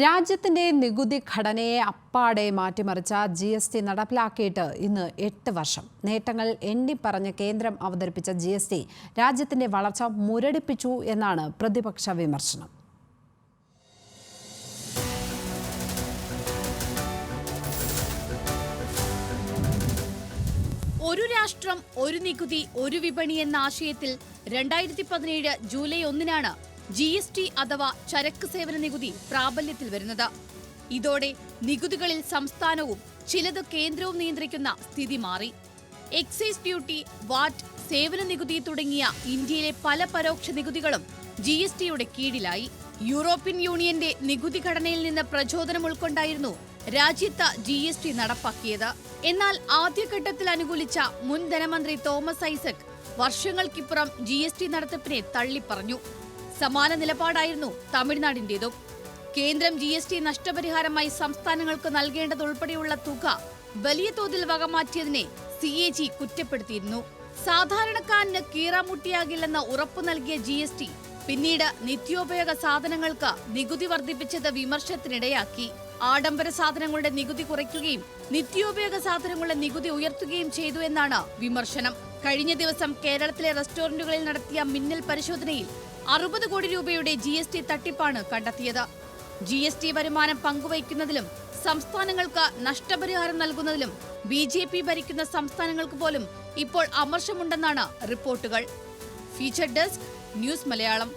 രാജ്യത്തിന്റെ നികുതി ഘടനയെ അപ്പാടെ മാറ്റിമറിച്ച GST നടപ്പിലാക്കിയിട്ട് ഇന്ന് 8 വർഷം. നേട്ടങ്ങൾ എണ്ണിപ്പറഞ്ഞ് കേന്ദ്രം അവതരിപ്പിച്ച GST രാജ്യത്തിന്റെ വളർച്ച മുരടിപ്പിച്ചു എന്നാണ് പ്രതിപക്ഷ വിമർശനം. ഒരു രാഷ്ട്രം ഒരു നികുതി ഒരു വിപണി എന്ന ആശയത്തിൽ 2017 ജൂലൈ 1-നാണ് GST അഥവാ ചരക്ക് സേവന നികുതി പ്രാബല്യത്തിൽ വരുന്നത്. ഇതോടെ നികുതികളിൽ സംസ്ഥാനവും ചിലത് കേന്ദ്രവും നിയന്ത്രിക്കുന്ന സ്ഥിതി മാറി. എക്സൈസ് ഡ്യൂട്ടി, വാറ്റ്, സേവന നികുതി തുടങ്ങിയ ഇന്ത്യയിലെ പല പരോക്ഷ നികുതികളും GSTയുടെ കീഴിലായി. യൂറോപ്യൻ യൂണിയന്റെ നികുതി ഘടനയിൽ നിന്ന് പ്രചോദനം ഉൾക്കൊണ്ടായിരുന്നു രാജ്യത്ത് GST നടപ്പാക്കിയത്. എന്നാൽ ആദ്യഘട്ടത്തിൽ അനുകൂലിച്ച മുൻ ധനമന്ത്രി തോമസ് ഐസക് വർഷങ്ങൾക്കിപ്പുറം GST നടത്തിപ്പിനെ തള്ളിപ്പറഞ്ഞു. സമാന നിലപാടായിരുന്നു തമിഴ്നാടിന്റേതും. കേന്ദ്രം GST നഷ്ടപരിഹാരമായി സംസ്ഥാനങ്ങൾക്ക് നൽകേണ്ടതുൾപ്പെടെയുള്ള തുക വലിയ തോതിൽ വകമാറ്റിയതിനെ CAG കുറ്റപ്പെടുത്തിയിരുന്നു. സാധാരണക്കാരന് കീറാമുട്ടിയാകില്ലെന്ന് ഉറപ്പു നൽകിയ GST പിന്നീട് നിത്യോപയോഗ സാധനങ്ങൾക്ക് നികുതി വർദ്ധിപ്പിച്ചത് വിമർശനത്തിനിടയാക്കി. ആഡംബര സാധനങ്ങളുടെ നികുതി കുറയ്ക്കുകയും നിത്യോപയോഗ സാധനങ്ങളുടെ നികുതി ഉയർത്തുകയും ചെയ്തു എന്നാണ് വിമർശനം. കഴിഞ്ഞ ദിവസം കേരളത്തിലെ റെസ്റ്റോറന്റുകളിൽ നടത്തിയ മിന്നൽ പരിശോധനയിൽ 60 കോടി രൂപയുടെ GST തട്ടിപ്പാണ് കണ്ടെത്തിയത്. GST വരുമാനം പങ്കുവയ്ക്കുന്നതിലും സംസ്ഥാനങ്ങൾക്ക് നഷ്ടപരിഹാരം നൽകുന്നതിലും BJP ഭരിക്കുന്ന സംസ്ഥാനങ്ങൾക്ക് പോലും ഇപ്പോൾ അമർഷമുണ്ടെന്നാണ് റിപ്പോർട്ടുകൾ. Feature desk, news Malayalam.